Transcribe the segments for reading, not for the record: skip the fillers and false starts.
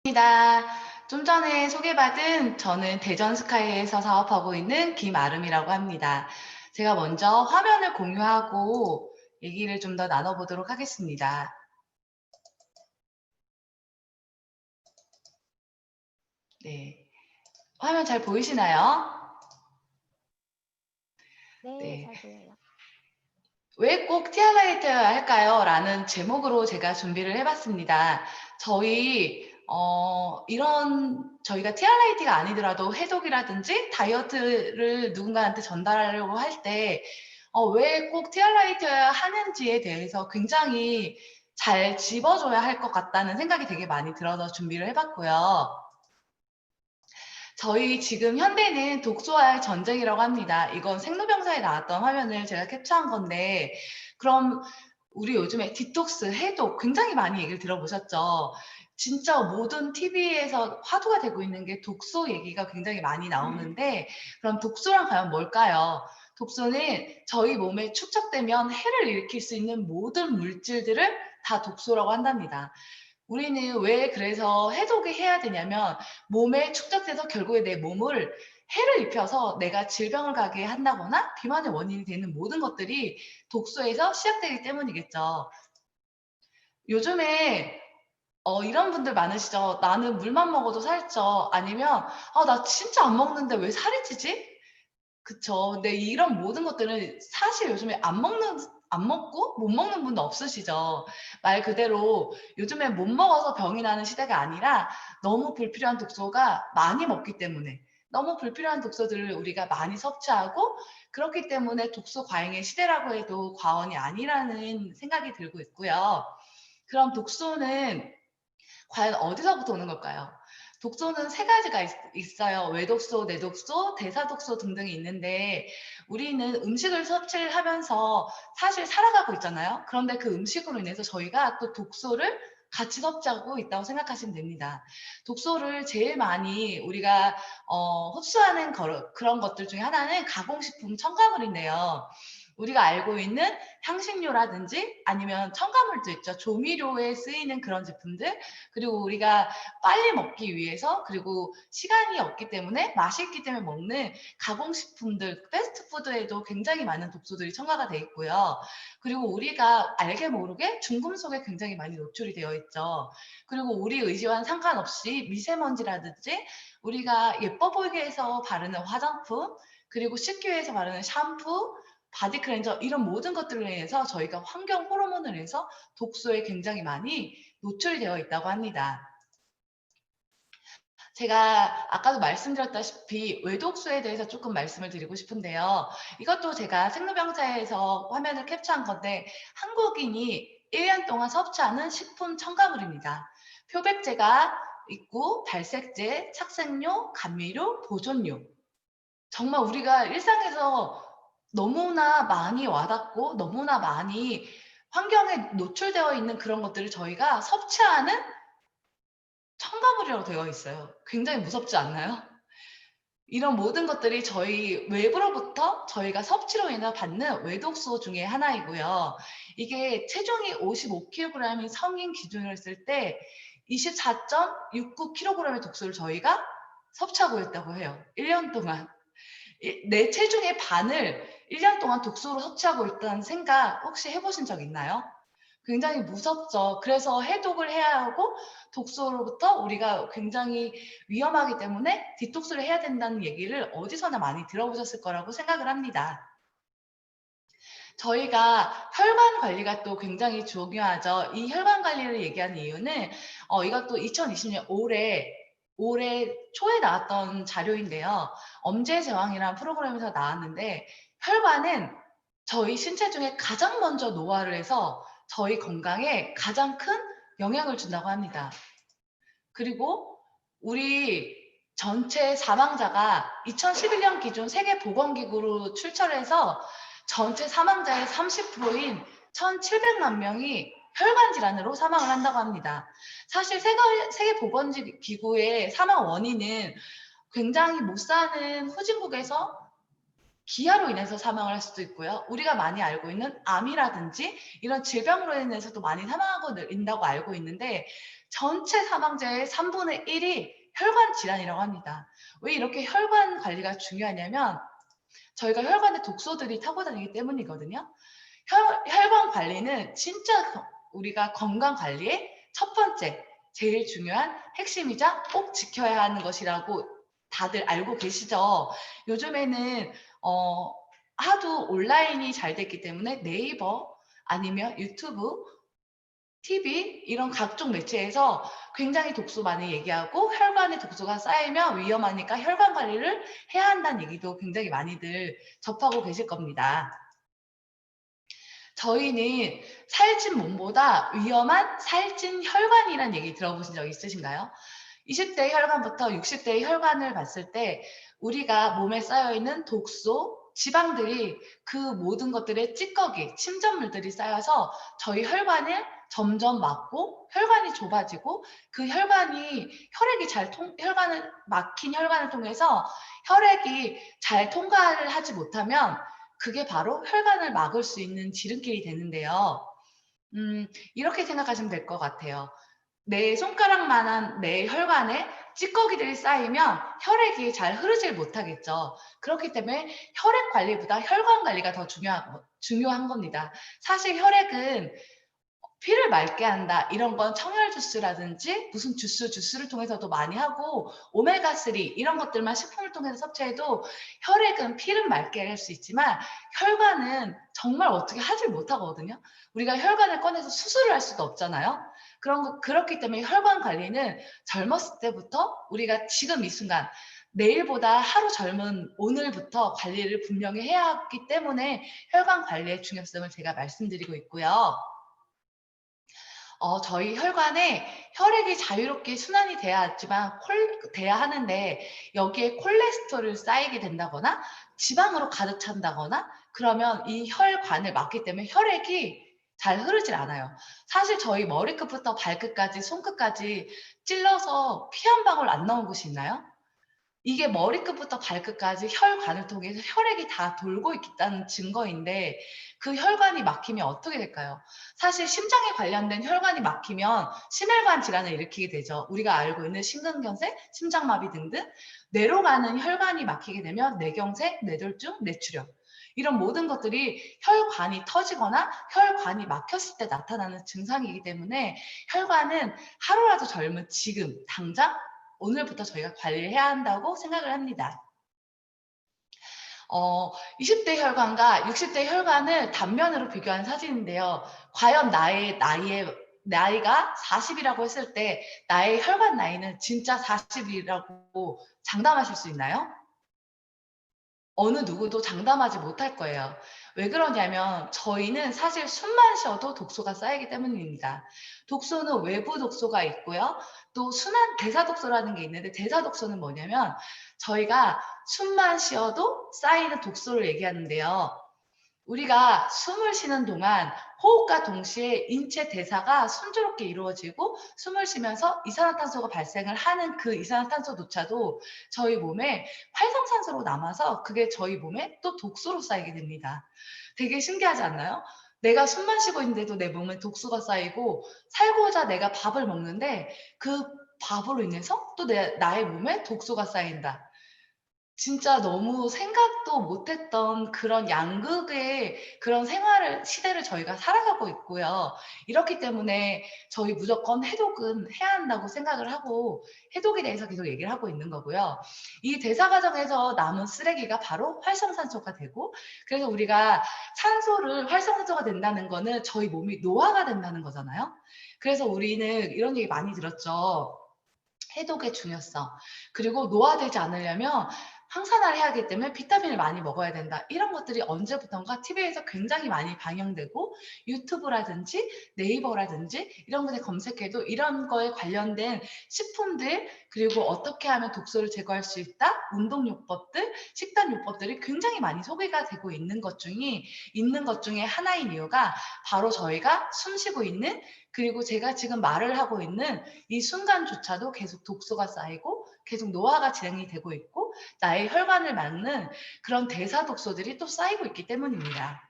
입니다. 좀 전에 소개받은 저는 대전 스카이에서 사업하고 있는 김아름이라고 합니다. 제가 먼저 화면을 공유하고 얘기를 좀 더 나눠보도록 하겠습니다. 네. 화면 잘 보이시나요? 네, 네. 잘 보여요. 왜 꼭 티알라이트여야 할까요? 라는 제목으로 제가 준비를 해봤습니다. 저희가 티알라이트가 아니더라도 해독이라든지 다이어트를 누군가한테 전달하려고 할 때, 왜 꼭 티알라이트여야 하는지에 대해서 굉장히 잘 짚어줘야 할 것 같다는 생각이 되게 많이 들어서 준비를 해봤고요. 저희 지금 현대는 독소와의 전쟁이라고 합니다. 이건 생로병사에 나왔던 화면을 제가 캡처한 건데, 그럼 우리 요즘에 디톡스, 해독 굉장히 많이 얘기를 들어보셨죠? 진짜 모든 TV에서 화두가 되고 있는 게 독소 얘기가 굉장히 많이 나오는데, 그럼 독소란 과연 뭘까요? 독소는 저희 몸에 축적되면 해를 일으킬 수 있는 모든 물질들을 다 독소라고 한답니다. 우리는 왜 그래서 해독을 해야 되냐면 몸에 축적돼서 결국에 내 몸을 해를 입혀서 내가 질병을 가게 한다거나 비만의 원인이 되는 모든 것들이 독소에서 시작되기 때문이겠죠. 요즘에 이런 분들 많으시죠. 나는 물만 먹어도 살쪄. 아니면 나 진짜 안 먹는데 왜 살이 찌지? 그쵸. 근데 이런 모든 것들은 사실 요즘에 안 먹고 못 먹는 분도 없으시죠. 말 그대로 요즘에 못 먹어서 병이 나는 시대가 아니라 너무 불필요한 독소가 많이 먹기 때문에 너무 불필요한 독소들을 우리가 많이 섭취하고 그렇기 때문에 독소 과잉의 시대라고 해도 과언이 아니라는 생각이 들고 있고요. 그럼 독소는 과연 어디서부터 오는 걸까요? 독소는 세 가지가 있어요. 외독소, 내독소, 대사독소 등등이 있는데 우리는 음식을 섭취를 하면서 사실 살아가고 있잖아요. 그런데 그 음식으로 인해서 저희가 또 독소를 같이 섭취하고 있다고 생각하시면 됩니다. 독소를 제일 많이 우리가 흡수하는 그런 것들 중에 하나는 가공식품 첨가물인데요. 우리가 알고 있는 향신료라든지 아니면 첨가물도 있죠. 조미료에 쓰이는 그런 제품들 그리고 우리가 빨리 먹기 위해서 그리고 시간이 없기 때문에 맛있기 때문에 먹는 가공식품들 패스트푸드에도 굉장히 많은 독소들이 첨가가 돼 있고요. 그리고 우리가 알게 모르게 중금속에 굉장히 많이 노출이 되어 있죠. 그리고 우리 의지와는 상관없이 미세먼지라든지 우리가 예뻐 보이게 해서 바르는 화장품 그리고 씻기 위해서 바르는 샴푸 바디 클렌저 이런 모든 것들로 인해서 저희가 환경 호르몬을 해서 독소에 굉장히 많이 노출이 되어 있다고 합니다. 제가 아까도 말씀드렸다시피 외독수에 대해서 조금 말씀을 드리고 싶은데요. 이것도 제가 생로병사에서 화면을 캡처한 건데 한국인이 1년 동안 섭취하는 식품 첨가물입니다. 표백제가 있고 발색제, 착색료, 감미료, 보존료. 정말 우리가 일상에서 너무나 많이 와닿고 너무나 많이 환경에 노출되어 있는 그런 것들을 저희가 섭취하는 첨가물이라고 되어 있어요. 굉장히 무섭지 않나요? 이런 모든 것들이 저희 외부로부터 저희가 섭취로 인해 받는 외독소 중에 하나이고요. 이게 체중이 55kg인 성인 기준으로 했을 때 24.69kg의 독소를 저희가 섭취하고 있다고 해요. 1년 동안. 내 체중의 반을 1년 동안 독소로 섭취하고 있다는 생각 혹시 해보신 적 있나요? 굉장히 무섭죠. 그래서 해독을 해야 하고 독소로부터 우리가 굉장히 위험하기 때문에 디톡스를 해야 된다는 얘기를 어디서나 많이 들어보셨을 거라고 생각을 합니다. 저희가 혈관 관리가 또 굉장히 중요하죠. 이 혈관 관리를 얘기하는 이유는 이것도 2020년 올해 초에 나왔던 자료인데요. 엄지의 제왕이라는 프로그램에서 나왔는데 혈관은 저희 신체 중에 가장 먼저 노화를 해서 저희 건강에 가장 큰 영향을 준다고 합니다. 그리고 우리 전체 사망자가 2011년 기준 세계보건기구로 출처해서 전체 사망자의 30%인 1,700만 명이 혈관 질환으로 사망을 한다고 합니다. 사실 세계보건기구의 사망 원인은 굉장히 못 사는 후진국에서 기아로 인해서 사망을 할 수도 있고요. 우리가 많이 알고 있는 암이라든지 이런 질병으로 인해서도 많이 사망하고 있다고 알고 있는데 전체 사망자의 3분의 1이 혈관 질환이라고 합니다. 왜 이렇게 혈관 관리가 중요하냐면 저희가 혈관에 독소들이 타고 다니기 때문이거든요. 혈관 관리는 진짜 우리가 건강 관리의 첫 번째, 제일 중요한 핵심이자 꼭 지켜야 하는 것이라고 다들 알고 계시죠? 요즘에는 하도 온라인이 잘 됐기 때문에 네이버 아니면 유튜브, TV 이런 각종 매체에서 굉장히 독소 많이 얘기하고 혈관에 독소가 쌓이면 위험하니까 혈관 관리를 해야 한다는 얘기도 굉장히 많이들 접하고 계실 겁니다. 저희는 살찐 몸보다 위험한 살찐 혈관이라는 얘기 들어보신 적 있으신가요? 20대 혈관부터 60대의 혈관을 봤을 때 우리가 몸에 쌓여있는 독소, 지방들이 그 모든 것들의 찌꺼기, 침전물들이 쌓여서 저희 혈관을 점점 막고 혈관이 좁아지고 그 혈관이 혈관을 막힌 혈관을 통해서 혈액이 잘 통과를 하지 못하면 그게 바로 혈관을 막을 수 있는 지름길이 되는데요. 이렇게 생각하시면 될 것 같아요. 내 손가락만한 내 혈관에 찌꺼기들이 쌓이면 혈액이 잘 흐르질 못하겠죠. 그렇기 때문에 혈액 관리보다 혈관 관리가 더 중요한 겁니다. 사실 혈액은 피를 맑게 한다. 이런 건 청열 주스라든지 무슨 주스를 통해서도 많이 하고 오메가3 이런 것들만 식품을 통해서 섭취해도 혈액은 피를 맑게 할 수 있지만 혈관은 정말 어떻게 하질 못하거든요. 우리가 혈관을 꺼내서 수술을 할 수도 없잖아요. 그렇기 때문에 혈관 관리는 젊었을 때부터 우리가 지금 이 순간 내일보다 하루 젊은 오늘부터 관리를 분명히 해야 하기 때문에 혈관 관리의 중요성을 제가 말씀드리고 있고요. 저희 혈관에 혈액이 자유롭게 순환이 돼야 하는데 여기에 콜레스테롤이 쌓이게 된다거나 지방으로 가득 찬다거나 그러면 이 혈관을 막기 때문에 혈액이 잘 흐르질 않아요. 사실 저희 머리끝부터 발끝까지 손끝까지 찔러서 피 한 방울 안 나온 곳이 있나요? 이게 머리끝부터 발끝까지 혈관을 통해서 혈액이 다 돌고 있다는 증거인데 그 혈관이 막히면 어떻게 될까요? 사실 심장에 관련된 혈관이 막히면 심혈관 질환을 일으키게 되죠. 우리가 알고 있는 심근경색, 심장마비 등등 뇌로 가는 혈관이 막히게 되면 뇌경색, 뇌졸중, 뇌출혈 이런 모든 것들이 혈관이 터지거나 혈관이 막혔을 때 나타나는 증상이기 때문에 혈관은 하루라도 젊은 지금 당장 오늘부터 저희가 관리를 해야 한다고 생각을 합니다. 20대 혈관과 60대 혈관을 단면으로 비교한 사진인데요. 과연 나이가 40이라고 했을 때 나의 혈관 나이는 진짜 40이라고 장담하실 수 있나요? 어느 누구도 장담하지 못할 거예요. 왜 그러냐면 저희는 사실 숨만 쉬어도 독소가 쌓이기 때문입니다. 독소는 외부 독소가 있고요. 또 순환 대사 독소라는 게 있는데 대사 독소는 뭐냐면 저희가 숨만 쉬어도 쌓이는 독소를 얘기하는데요. 우리가 숨을 쉬는 동안 호흡과 동시에 인체 대사가 순조롭게 이루어지고 숨을 쉬면서 이산화탄소가 발생을 하는 그 이산화탄소조차도 저희 몸에 활성산소로 남아서 그게 저희 몸에 또 독소로 쌓이게 됩니다. 되게 신기하지 않나요? 내가 숨만 쉬고 있는데도 내 몸에 독소가 쌓이고 살고자 내가 밥을 먹는데 그 밥으로 인해서 또 나의 몸에 독소가 쌓인다. 진짜 너무 생각도 못했던 그런 양극의 그런 시대를 저희가 살아가고 있고요. 이렇기 때문에 저희 무조건 해독은 해야 한다고 생각을 하고 해독에 대해서 계속 얘기를 하고 있는 거고요. 이 대사 과정에서 남은 쓰레기가 바로 활성산소가 되고 그래서 우리가 활성산소가 된다는 거는 저희 몸이 노화가 된다는 거잖아요. 그래서 우리는 이런 얘기 많이 들었죠. 해독의 중요성. 그리고 노화되지 않으려면 항산화를 해야 하기 때문에 비타민을 많이 먹어야 된다. 이런 것들이 언제부턴가 TV에서 굉장히 많이 방영되고 유튜브라든지 네이버라든지 이런 곳에 검색해도 이런 거에 관련된 식품들 그리고 어떻게 하면 독소를 제거할 수 있다. 운동요법들, 식단요법들이 굉장히 많이 소개가 되고 있는 것 중에 하나인 이유가 바로 저희가 숨쉬고 있는 그리고 제가 지금 말을 하고 있는 이 순간조차도 계속 독소가 쌓이고 계속 노화가 진행이 되고 있고 나의 혈관을 막는 그런 대사 독소들이 또 쌓이고 있기 때문입니다.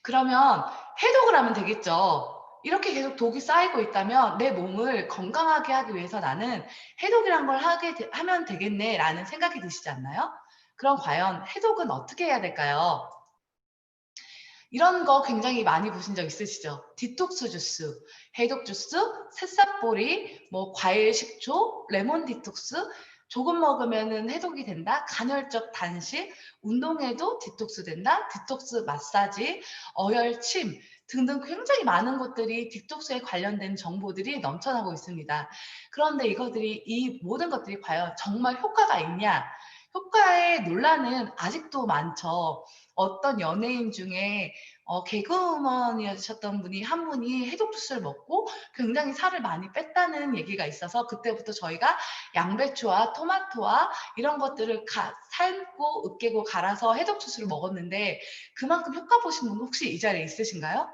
그러면 해독을 하면 되겠죠. 이렇게 계속 독이 쌓이고 있다면 내 몸을 건강하게 하기 위해서 나는 해독이란 걸 하면 되겠네라는 생각이 드시지 않나요? 그럼 과연 해독은 어떻게 해야 될까요? 이런 거 굉장히 많이 보신 적 있으시죠? 디톡스 주스, 해독 주스, 새싹보리, 뭐 과일 식초, 레몬 디톡스, 조금 먹으면은 해독이 된다. 간헐적 단식, 운동해도 디톡스 된다. 디톡스 마사지, 어혈침 등등 굉장히 많은 것들이 디톡스에 관련된 정보들이 넘쳐나고 있습니다. 그런데 이 모든 것들이 과연 정말 효과가 있냐? 효과의 논란은 아직도 많죠. 어떤 연예인 중에 개그우먼이셨던 한 분이 해독 주스를 먹고 굉장히 살을 많이 뺐다는 얘기가 있어서 그때부터 저희가 양배추와 토마토와 이런 것들을 삶고 으깨고 갈아서 해독 주스를 먹었는데 그만큼 효과 보신 분 혹시 이 자리에 있으신가요?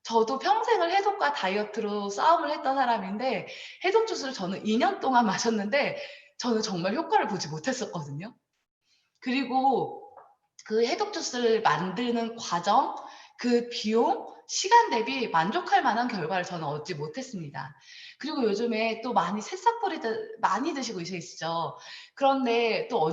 저도 평생을 해독과 다이어트로 싸움을 했던 사람인데 해독 주스를 저는 2년 동안 마셨는데 저는 정말 효과를 보지 못했었거든요. 그리고 그 해독 주스를 만드는 과정, 그 비용, 시간 대비 만족할 만한 결과를 저는 얻지 못했습니다. 그리고 요즘에 또 많이 새싹보리들 많이 드시고 계시죠. 그런데 또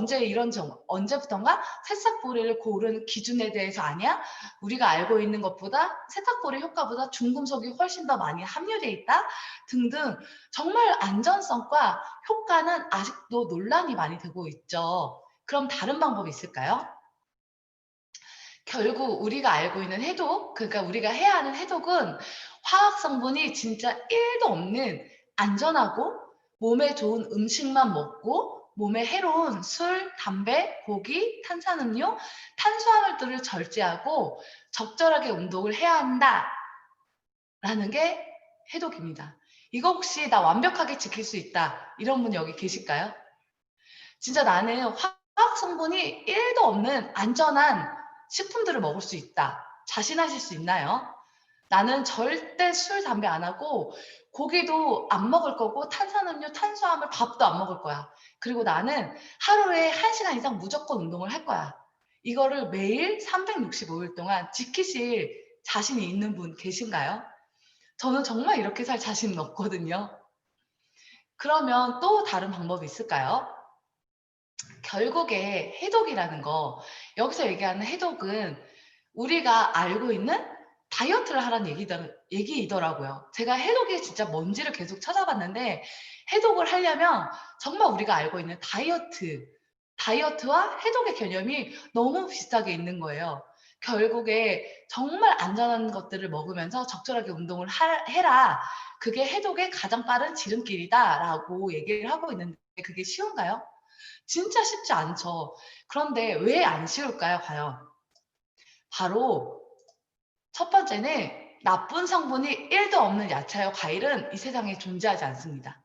언제부턴가 새싹보리를 고르는 기준에 대해서 아니야? 우리가 알고 있는 것보다 새싹보리 효과보다 중금속이 훨씬 더 많이 함유되어 있다? 등등 정말 안전성과 효과는 아직도 논란이 많이 되고 있죠. 그럼 다른 방법이 있을까요? 결국 우리가 알고 있는 해독, 그러니까 우리가 해야 하는 해독은 화학 성분이 진짜 1도 없는 안전하고 몸에 좋은 음식만 먹고 몸에 해로운 술, 담배, 고기, 탄산음료, 탄수화물들을 절제하고 적절하게 운동을 해야 한다라는 게 해독입니다. 이거 혹시 나 완벽하게 지킬 수 있다 이런 분 여기 계실까요? 진짜 나는 화학 성분이 1도 없는 안전한 식품들을 먹을 수 있다. 자신하실 수 있나요? 나는 절대 술, 담배 안 하고 고기도 안 먹을 거고 탄산음료, 탄수화물, 밥도 안 먹을 거야. 그리고 나는 하루에 1시간 이상 무조건 운동을 할 거야. 이거를 매일 365일 동안 지키실 자신이 있는 분 계신가요? 저는 정말 이렇게 살 자신은 없거든요. 그러면 또 다른 방법이 있을까요? 결국에 해독이라는 거, 여기서 얘기하는 해독은 우리가 알고 있는 다이어트를 하라는 얘기이더라고요. 제가 해독이 진짜 뭔지를 계속 찾아봤는데 해독을 하려면 정말 우리가 알고 있는 다이어트와 해독의 개념이 너무 비슷하게 있는 거예요. 결국에 정말 안전한 것들을 먹으면서 적절하게 운동을 해라. 그게 해독의 가장 빠른 지름길이다라고 얘기를 하고 있는데 그게 쉬운가요? 진짜 쉽지 않죠. 그런데 왜 안 쉬울까요, 과연? 바로 첫 번째는 나쁜 성분이 1도 없는 야채와 과일은 이 세상에 존재하지 않습니다.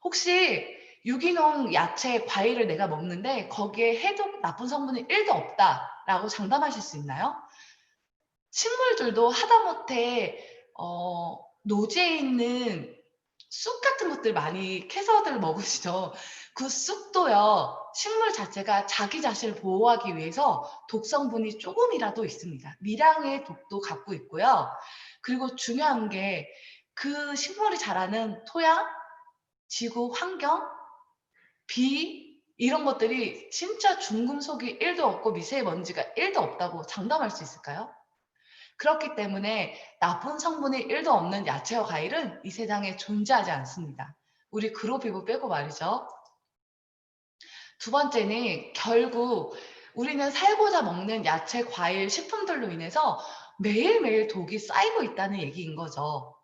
혹시 유기농 야채, 과일을 내가 먹는데 거기에 해독 나쁜 성분이 1도 없다라고 장담하실 수 있나요? 식물들도 하다못해 노지에 있는 쑥 같은 것들 많이 캐서들 먹으시죠. 그 쑥도요. 식물 자체가 자기 자신을 보호하기 위해서 독성분이 조금이라도 있습니다. 미량의 독도 갖고 있고요. 그리고 중요한 게 그 식물이 자라는 토양, 지구 환경, 비 이런 것들이 진짜 중금속이 1도 없고 미세먼지가 1도 없다고 장담할 수 있을까요? 그렇기 때문에 나쁜 성분이 1도 없는 야채와 과일은 이 세상에 존재하지 않습니다. 우리 그로피부 빼고 말이죠. 두 번째는 결국 우리는 살고자 먹는 야채, 과일, 식품들로 인해서 매일매일 독이 쌓이고 있다는 얘기인 거죠.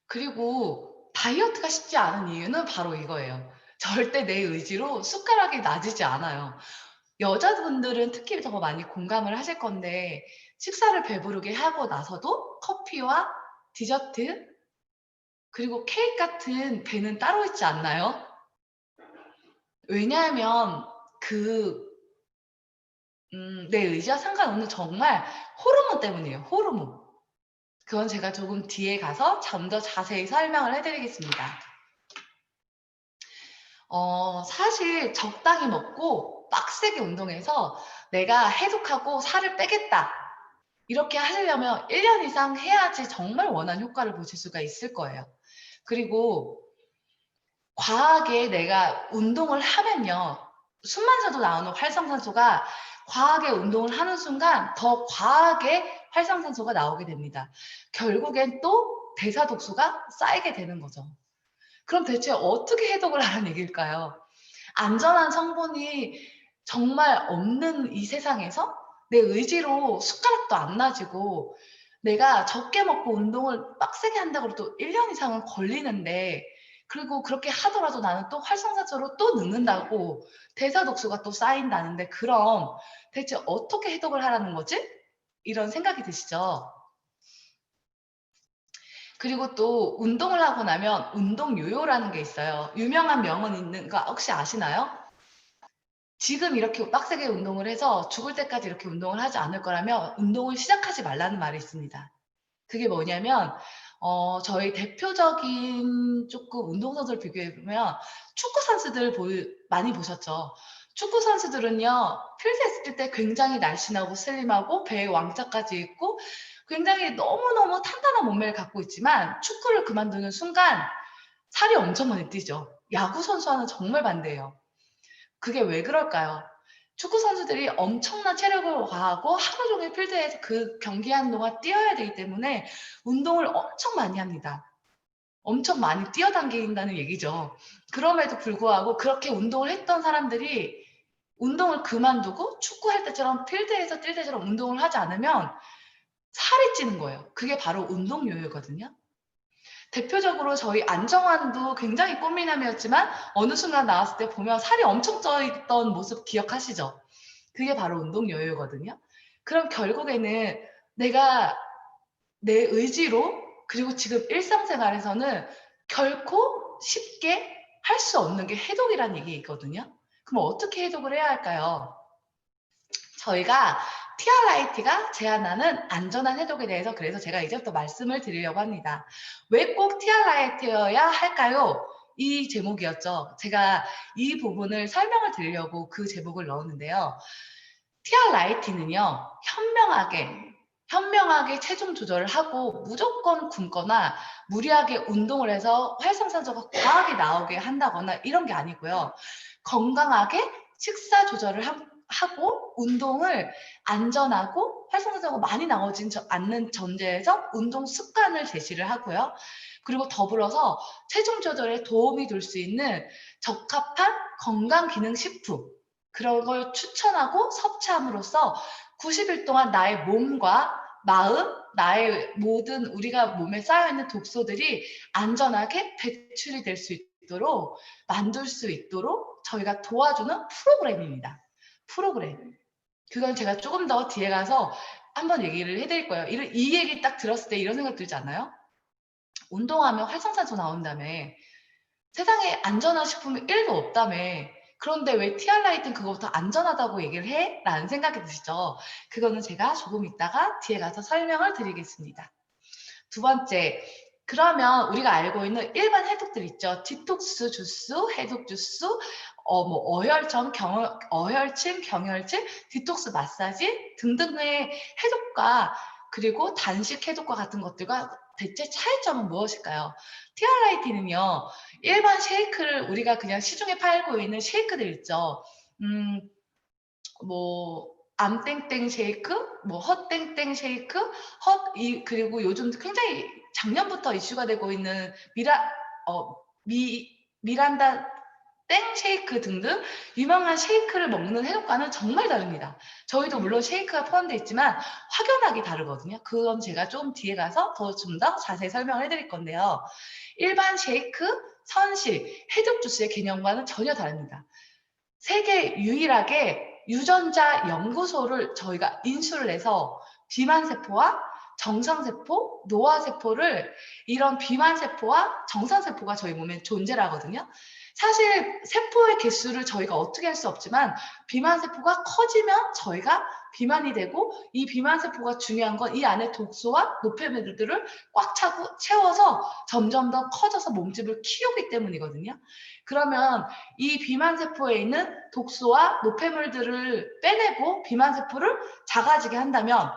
그리고 다이어트가 쉽지 않은 이유는 바로 이거예요. 절대 내 의지로 숟가락이 낮지 않아요. 여자분들은 특히 더 많이 공감을 하실 건데 식사를 배부르게 하고 나서도 커피와 디저트 그리고 케이크 같은 배는 따로 있지 않나요? 왜냐하면 내 의지와 상관없는 정말 호르몬 때문이에요. 호르몬. 그건 제가 조금 뒤에 가서 좀 더 자세히 설명을 해드리겠습니다. 사실 적당히 먹고 빡세게 운동해서 내가 해독하고 살을 빼겠다. 이렇게 하시려면 1년 이상 해야지 정말 원하는 효과를 보실 수가 있을 거예요. 그리고 과하게 내가 운동을 하면요. 숨만 쉬어도 나오는 활성산소가 과하게 운동을 하는 순간 더 과하게 활성산소가 나오게 됩니다. 결국엔 또 대사독소가 쌓이게 되는 거죠. 그럼 대체 어떻게 해독을 하라는 얘기일까요? 안전한 성분이 정말 없는 이 세상에서 내 의지로 숟가락도 안 놔지고 내가 적게 먹고 운동을 빡세게 한다고 해도 1년 이상은 걸리는데, 그리고 그렇게 하더라도 나는 또 활성산소로 또 늙는다고 대사독소가 또 쌓인다는데, 그럼 대체 어떻게 해독을 하라는 거지? 이런 생각이 드시죠? 그리고 또 운동을 하고 나면 운동 요요라는 게 있어요. 유명한 명언 있는 거 혹시 아시나요? 지금 이렇게 빡세게 운동을 해서 죽을 때까지 이렇게 운동을 하지 않을 거라면 운동을 시작하지 말라는 말이 있습니다. 그게 뭐냐면 저희 대표적인 조금 운동선수를 비교해 보면 축구 선수들 많이 보셨죠? 축구 선수들은요, 필드에 있을 때 굉장히 날씬하고 슬림하고 배에 왕자까지 있고 굉장히 너무너무 탄탄한 몸매를 갖고 있지만 축구를 그만두는 순간 살이 엄청 많이 찌죠. 야구 선수와는 정말 반대예요. 그게 왜 그럴까요? 축구 선수들이 엄청난 체력을 과하고 하루 종일 필드에서 그 경기하는 동안 뛰어야 되기 때문에 운동을 엄청 많이 합니다. 엄청 많이 뛰어당긴다는 얘기죠. 그럼에도 불구하고 그렇게 운동을 했던 사람들이 운동을 그만두고 축구할 때처럼 필드에서 뛸 때처럼 운동을 하지 않으면 살이 찌는 거예요. 그게 바로 운동 요요거든요. 대표적으로 저희 안정환도 굉장히 꽃미남이었지만 어느 순간 나왔을 때 보면 살이 엄청 쪄있던 모습 기억하시죠? 그게 바로 운동 요요거든요. 그럼 결국에는 내가 내 의지로, 그리고 지금 일상생활에서는 결코 쉽게 할 수 없는 게 해독이라는 얘기거든요. 그럼 어떻게 해독을 해야 할까요? 저희가 TRIT가 제안하는 안전한 해독에 대해서 그래서 제가 이제부터 말씀을 드리려고 합니다. 왜 꼭 TRIT여야 할까요? 이 제목이었죠. 제가 이 부분을 설명을 드리려고 그 제목을 넣었는데요. TRIT는요, 현명하게 체중 조절을 하고 무조건 굶거나 무리하게 운동을 해서 활성산소가 과하게 나오게 한다거나 이런 게 아니고요. 건강하게 식사 조절을 하고 운동을 안전하고 활성산소가 많이 나오지 않는 전제에서 운동 습관을 제시를 하고요. 그리고 더불어서 체중 조절에 도움이 될 수 있는 적합한 건강기능식품, 그런 걸 추천하고 섭취함으로써 90일 동안 나의 몸과 마음, 나의 모든 우리가 몸에 쌓여있는 독소들이 안전하게 배출이 될 수 있도록 만들 수 있도록 저희가 도와주는 프로그램입니다. 프로그램. 그건 제가 조금 더 뒤에 가서 한번 얘기를 해드릴 거예요. 이 얘기 딱 들었을 때 이런 생각 들지 않나요? 운동하면 활성산소 나온다며. 세상에 안전한 식품이 1도 없다며. 그런데 왜 티알라이트는 그거부터 안전하다고 얘기를 해? 라는 생각이 드시죠? 그거는 제가 조금 이따가 뒤에 가서 설명을 드리겠습니다. 두 번째, 그러면 우리가 알고 있는 일반 해독들 있죠. 디톡스 주스, 해독 주스, 어혈침, 경혈침, 디톡스 마사지 등등의 해독과 그리고 단식 해독과 같은 것들과 대체 차이점은 무엇일까요? 티알라이틴은요, 일반 쉐이크를 우리가 그냥 시중에 팔고 있는 쉐이크들 있죠. 암땡땡 쉐이크, 헛땡땡 쉐이크, 그리고 요즘 굉장히 작년부터 이슈가 되고 있는 미란다 땡 쉐이크 등등 유명한 쉐이크를 먹는 해독과는 정말 다릅니다. 저희도 물론 쉐이크가 포함되어 있지만 확연하게 다르거든요. 그건 제가 좀 뒤에 가서 좀 더 자세히 설명을 해드릴 건데요. 일반 쉐이크, 선식, 해독 주스의 개념과는 전혀 다릅니다. 세계 유일하게 유전자 연구소를 저희가 인수를 해서 비만세포와 정상세포, 노화세포를, 이런 비만세포와 정상세포가 저희 몸에 존재를 하거든요. 사실 세포의 개수를 저희가 어떻게 할 수 없지만 비만세포가 커지면 저희가 비만이 되고, 이 비만세포가 중요한 건 이 안에 독소와 노폐물들을 꽉 차고 채워서 점점 더 커져서 몸집을 키우기 때문이거든요. 그러면 이 비만세포에 있는 독소와 노폐물들을 빼내고 비만세포를 작아지게 한다면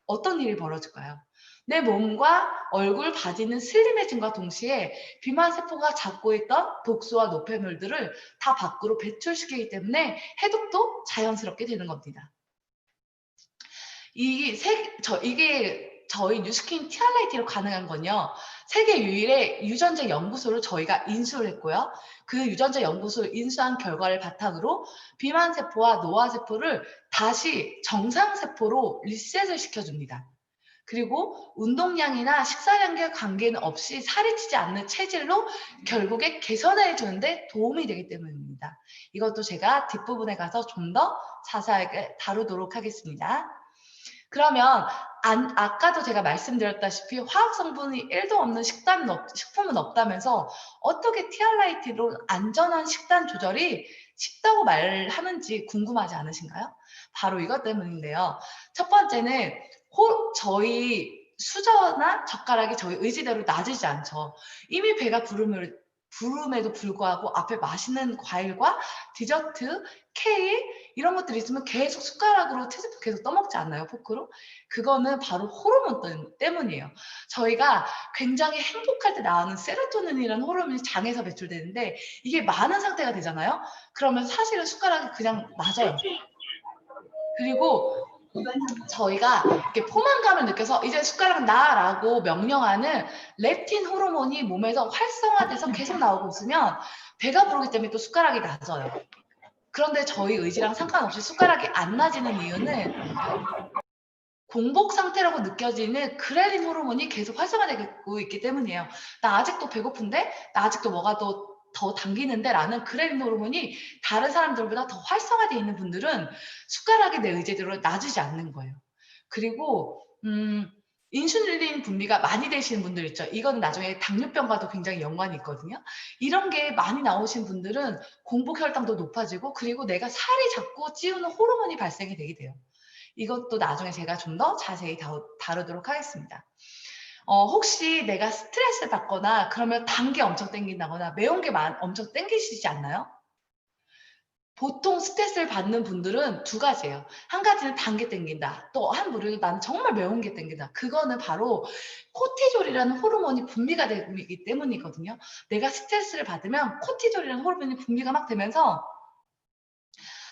어떤 일이 벌어질까요? 내 몸과 얼굴, 바지는 슬림해짐과 동시에 비만 세포가 잡고 있던 독소와 노폐물들을 다 밖으로 배출시키기 때문에 해독도 자연스럽게 되는 겁니다. 이게 저희 뉴스킨 티알라이티로 가능한 건요. 세계 유일의 유전자 연구소를 저희가 인수를 했고요. 그 유전자 연구소를 인수한 결과를 바탕으로 비만 세포와 노화 세포를 다시 정상 세포로 리셋을 시켜줍니다. 그리고 운동량이나 식사량과 관계는 없이 살이 찌지 않는 체질로 결국에 개선해 주는데 도움이 되기 때문입니다. 이것도 제가 뒷부분에 가서 좀 더 자세하게 다루도록 하겠습니다. 그러면 아까도 제가 말씀드렸다시피 화학 성분이 1도 없는 식품은 없다면서 어떻게 티알라이티로 안전한 식단 조절이 쉽다고 말하는지 궁금하지 않으신가요? 바로 이것 때문인데요. 첫 번째는 저희 수저나 젓가락이 저희 의지대로 놔지지 않죠. 이미 배가 부름에도 불구하고 앞에 맛있는 과일과 디저트, 케이크 이런 것들이 있으면 계속 숟가락으로 티스푼 계속 떠먹지 않나요? 포크로? 그거는 바로 호르몬 때문이에요. 저희가 굉장히 행복할 때 나오는 세로토닌이라는 호르몬이 장에서 배출되는데 이게 많은 상태가 되잖아요? 그러면 사실은 숟가락이 그냥 맞아요. 그리고 저희가 이렇게 포만감을 느껴서 이제 숟가락은 나라고 명령하는 렙틴 호르몬이 몸에서 활성화돼서 계속 나오고 있으면 배가 부르기 때문에 또 숟가락이 낮아요. 그런데 저희 의지랑 상관없이 숟가락이 안 낮아지는 이유는 공복 상태라고 느껴지는 그렐린 호르몬이 계속 활성화되고 있기 때문이에요. 나 아직도 배고픈데? 나 아직도 뭐가 더 당기는데? 라는 그렐린 호르몬이 다른 사람들보다 더 활성화되어 있는 분들은 숟가락이 내 의지대로 낮지 않는 거예요. 그리고 인슐린 분비가 많이 되시는 분들 있죠. 이건 나중에 당뇨병과도 굉장히 연관이 있거든요. 이런 게 많이 나오신 분들은 공복 혈당도 높아지고 그리고 내가 살이 자꾸 찌우는 호르몬이 발생이 되게 돼요. 이것도 나중에 제가 좀 더 자세히 다루도록 하겠습니다. 혹시 내가 스트레스를 받거나 그러면 단 게 엄청 땡긴다거나 매운 게 엄청 땡기시지 않나요? 보통 스트레스를 받는 분들은 두 가지예요. 한 가지는 단 게 땡긴다. 또 한 부류는 나는 정말 매운 게 땡긴다. 그거는 바로 코티졸이라는 호르몬이 분비가 되기 때문이거든요. 내가 스트레스를 받으면 코티졸이라는 호르몬이 분비가 막 되면서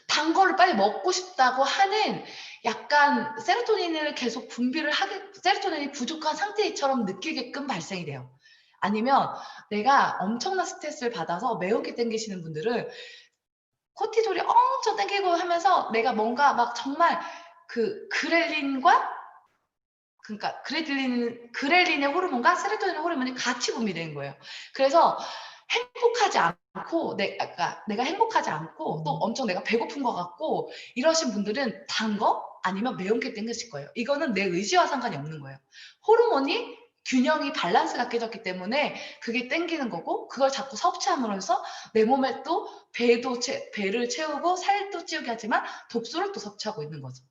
단 거를 빨리 먹고 싶다고 하는 약간 세로토닌을 계속 세로토닌이 부족한 상태처럼 느끼게끔 발생이 돼요. 아니면 내가 엄청난 스트레스를 받아서 매운 게 땡기시는 분들은 코티졸이 엄청 땡기고 하면서 내가 뭔가 막 정말 그러니까 그렐린의 호르몬과 세로토닌 호르몬이 같이 분비되는 거예요. 그래서 행복하지 않고 내가 행복하지 않고 또 엄청 내가 배고픈 것 같고 이러신 분들은 단 거 아니면 매운 게 땡기실 거예요. 이거는 내 의지와 상관이 없는 거예요. 호르몬이 균형이 밸런스가 깨졌기 때문에 그게 땡기는 거고 그걸 자꾸 섭취함으로써 내 몸에 또 배를 채우고 살도 찌우게 하지만 독소를 또 섭취하고 있는 거죠.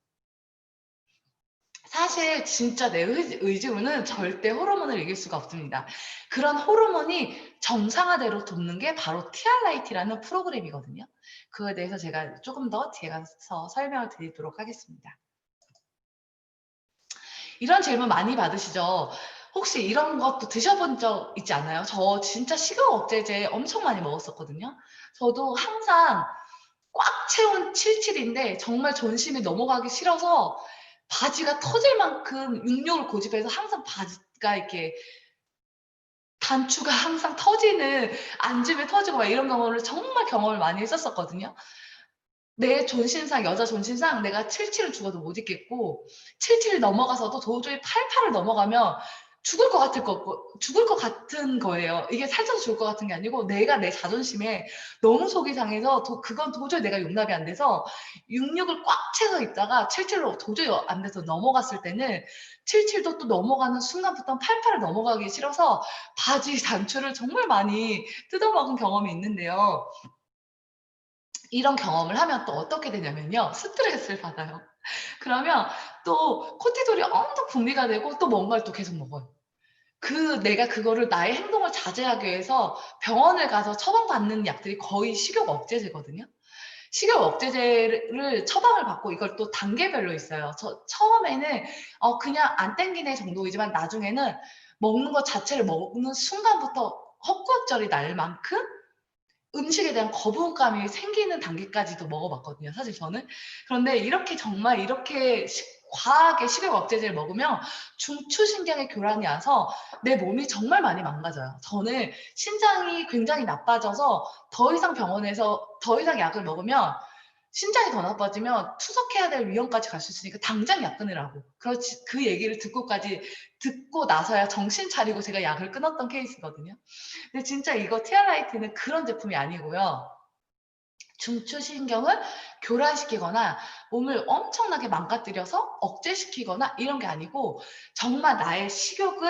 사실 진짜 내 의지로는 절대 호르몬을 이길 수가 없습니다. 그런 호르몬이 정상화대로 돕는 게 바로 티알라이티라는 프로그램이거든요. 그거에 대해서 제가 조금 더 뒤에 가서 설명을 드리도록 하겠습니다. 이런 질문 많이 받으시죠? 혹시 이런 것도 드셔본 적 있지 않나요? 저 진짜 식욕 억제제 엄청 많이 먹었었거든요. 저도 항상 꽉 채운 77인데 정말 전신이 넘어가기 싫어서 바지가 터질 만큼 육욕을 고집해서 항상 바지가 이렇게 단추가 항상 터지는 앉으면 터지고 막 이런 경험을 많이 했었거든요. 내 존신상, 여자 존신상 내가 77을 죽어도 못 입겠고 77을 넘어가서도 도저히 88을 넘어가면 죽을 것 같은 거예요. 이게 살쪄서 죽을 것 같은 게 아니고 내가 내 자존심에 너무 속이 상해서 그건 도저히 내가 용납이 안 돼서 66을 꽉 채서 있다가 77로 도저히 안 돼서 넘어갔을 때는 77도 또 넘어가는 순간부터 88을 넘어가기 싫어서 바지 단추를 정말 많이 뜯어먹은 경험이 있는데요. 이런 경험을 하면 또 어떻게 되냐면요. 스트레스를 받아요. 그러면 또 코티졸이 엄청 분비가 되고 또 뭔가를 또 계속 먹어요. 내가 그거를 나의 행동을 자제하기 위해서 병원을 가서 처방받는 약들이 거의 식욕 억제제거든요. 식욕 억제제를 처방을 받고 이걸 또 단계별로 있어요. 처음에는 그냥 안 땡기네 정도이지만 나중에는 먹는 것 자체를 먹는 순간부터 헛구역질이 날 만큼 음식에 대한 거부감이 생기는 단계까지도 먹어봤거든요, 사실 저는. 그런데 이렇게 정말 이렇게 과하게 식욕 억제제를 먹으면 중추신경의 교란이 와서 내 몸이 정말 많이 망가져요. 저는 신장이 굉장히 나빠져서 더 이상 병원에서 더 이상 약을 먹으면 신장이 더 나빠지면 투석해야 될 위험까지 갈 수 있으니까 당장 약 끊으라고. 그렇지, 그 얘기를 듣고 나서야 정신 차리고 제가 약을 끊었던 케이스거든요. 근데 진짜 이거 티알라이트는 그런 제품이 아니고요. 중추신경을 교란시키거나 몸을 엄청나게 망가뜨려서 억제시키거나 이런 게 아니고 정말 나의 식욕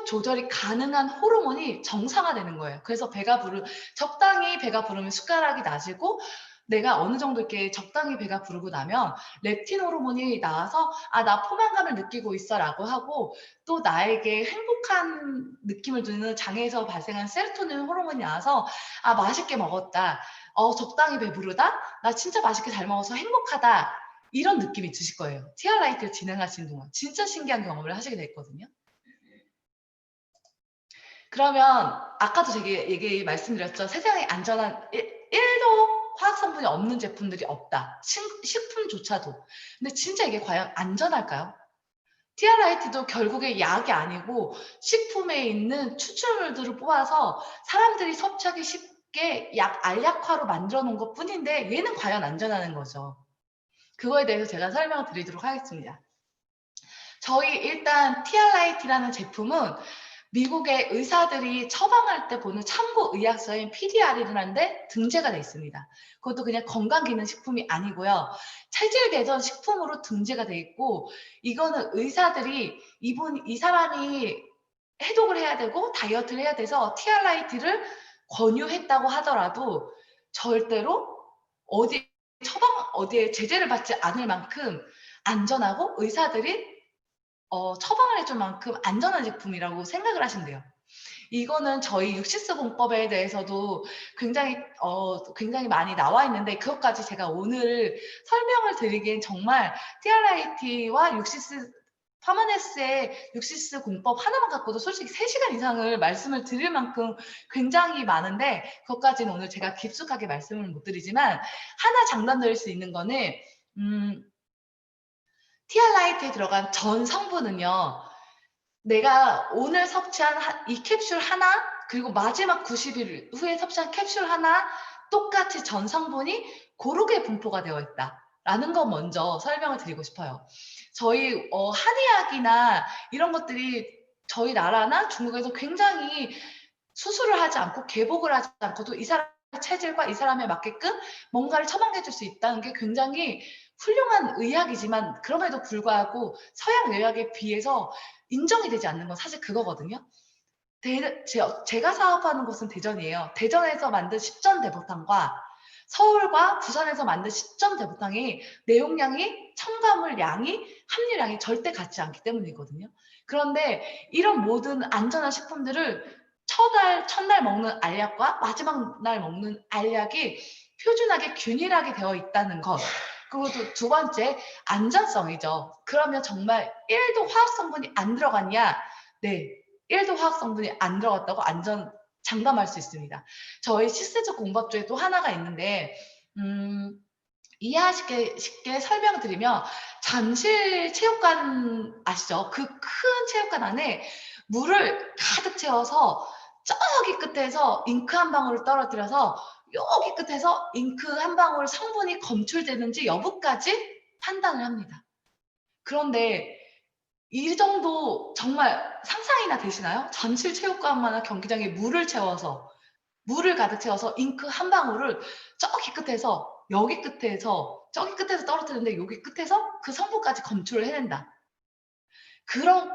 조절이 가능한 호르몬이 정상화되는 거예요. 그래서 적당히 배가 부르면 숟가락이 낮고 내가 어느 정도 이렇게 적당히 배가 부르고 나면 렙틴 호르몬이 나와서 나 포만감을 느끼고 있어라고 하고 또 나에게 행복한 느낌을 주는 장에서 발생한 세로토닌 호르몬이 나와서 맛있게 먹었다. 적당히 배부르다. 나 진짜 맛있게 잘 먹어서 행복하다. 이런 느낌이 드실 거예요. 티알라이트를 진행하시는 동안 진짜 신기한 경험을 하시게 됐거든요. 그러면 아까도 제가 말씀드렸죠. 세상에 안전한 1도 화학 성분이 없는 제품들이 없다. 식품조차도. 근데 진짜 이게 과연 안전할까요? 티알라이트도 결국에 약이 아니고 식품에 있는 추출물들을 뽑아서 사람들이 섭취하기 쉽게 알약화로 만들어 놓은 것 뿐인데 얘는 과연 안전하는 거죠. 그거에 대해서 제가 설명을 드리도록 하겠습니다. 저희 일단 티알라이트라는 제품은 미국의 의사들이 처방할 때 보는 참고 의학서인 PDR이라는데 등재가 돼 있습니다. 그것도 그냥 건강기능식품이 아니고요. 체질 개선 식품으로 등재가 돼 있고 이거는 의사들이 이 사람이 해독을 해야 되고 다이어트를 해야 돼서 티알라이트를 권유했다고 하더라도 절대로 어디에 제재를 받지 않을 만큼 안전하고 의사들이 처방을 해줄 만큼 안전한 제품이라고 생각을 하시면 돼요. 이거는 저희 육시스 공법에 대해서도 굉장히 많이 나와 있는데 그것까지 제가 오늘 설명을 드리기엔 정말 TRIT와 파마네스의 육시스 공법 하나만 갖고도 솔직히 3시간 이상을 말씀을 드릴 만큼 굉장히 많은데 그것까지는 오늘 제가 깊숙하게 말씀을 못 드리지만 하나 장담드릴 수 있는 거는 티알라이트에 들어간 전 성분은요. 내가 오늘 섭취한 이 캡슐 하나 그리고 마지막 90일 후에 섭취한 캡슐 하나 똑같이 전 성분이 고르게 분포가 되어 있다라는 거 먼저 설명을 드리고 싶어요. 저희 한의학이나 이런 것들이 저희 나라나 중국에서 굉장히 수술을 하지 않고 개복을 하지 않고도 이 사람의 체질과 이 사람에 맞게끔 뭔가를 처방해 줄 수 있다는 게 굉장히 훌륭한 의학이지만 그럼에도 불구하고 서양 의학에 비해서 인정이 되지 않는 건 사실 그거거든요. 제가 사업하는 곳은 대전이에요. 대전에서 만든 십전대보탕과 서울과 부산에서 만든 십전대보탕이 내용량이, 첨가물 양이, 함유량이 절대 같지 않기 때문이거든요. 그런데 이런 모든 안전한 식품들을 첫날 먹는 알약과 마지막 날 먹는 알약이 표준하게 균일하게 되어 있다는 것. 그리고 두 번째, 안전성이죠. 그러면 정말 1도 화학 성분이 안 들어갔냐? 네, 1도 화학 성분이 안 들어갔다고 장담할 수 있습니다. 저희 시스적 공법주에 또 하나가 있는데 이해하시기 쉽게 설명드리면 잠실 체육관 아시죠? 그 큰 체육관 안에 물을 가득 채워서 저기 끝에서 잉크 한 방울을 떨어뜨려서 여기 끝에서 잉크 한 방울 성분이 검출되는지 여부까지 판단을 합니다. 그런데 이 정도 정말 상상이나 되시나요? 잠실 체육관만한 경기장에 물을 가득 채워서 잉크 한 방울을 저기 끝에서 여기 끝에서 저기 끝에서 떨어뜨리는데 여기 끝에서 그 성분까지 검출을 해낸다.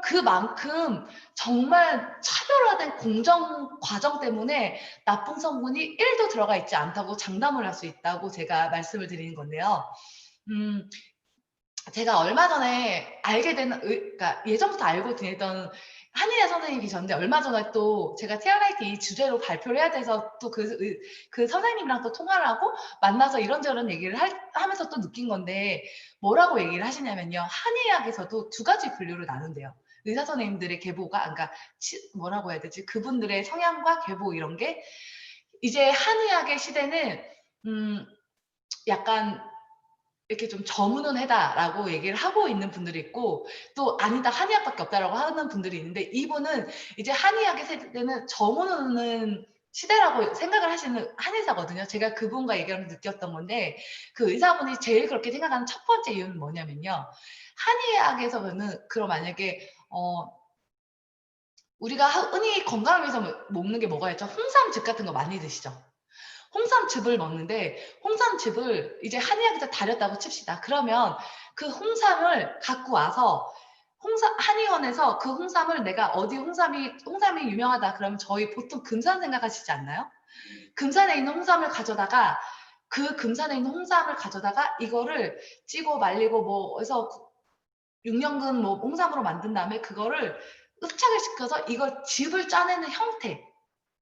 그만큼 정말 차별화된 공정 과정 때문에 나쁜 성분이 1도 들어가 있지 않다고 장담을 할 수 있다고 제가 말씀을 드리는 건데요. 제가 얼마 전에 그러니까 예전부터 알고 지내던 한의사 선생님이 계셨는데 얼마 전에 또 제가 티알라이트 이 주제로 발표를 해야 돼서 또 그 선생님이랑 또 통화를 하고 만나서 이런저런 얘기를 하면서 또 느낀 건데 뭐라고 얘기를 하시냐면요. 한의학에서도 두 가지 분류를 나눈대요. 의사 선생님들의 계보가 그러니까 뭐라고 해야 되지? 그분들의 성향과 계보 이런 게 이제 한의학의 시대는 약간 이렇게 좀 저문은해다라고 얘기를 하고 있는 분들이 있고 또 아니다 한의학밖에 없다라고 하는 분들이 있는데 이분은 이제 한의학의 세대는 저문은 시대라고 생각을 하시는 한의사거든요. 제가 그분과 얘기하면서 느꼈던 건데 그 의사분이 제일 그렇게 생각하는 첫 번째 이유는 뭐냐면요. 한의학에서는 그럼 만약에 우리가 흔히 건강을 위해서 먹는 게 뭐가 있죠? 홍삼즙 같은 거 많이 드시죠? 홍삼즙을 먹는데 홍삼즙을 이제 한의학에서 다렸다고 칩시다. 그러면 그 홍삼을 갖고 와서 한의원에서 그 홍삼을 내가 어디 홍삼이 유명하다 그러면 저희 보통 금산 생각하시지 않나요? 금산에 있는 홍삼을 가져다가 그 금산에 있는 홍삼을 가져다가 이거를 찌고 말리고 뭐 해서 6년근 뭐 홍삼으로 만든 다음에 그거를 흡착을 시켜서 이걸 즙을 짜내는 형태.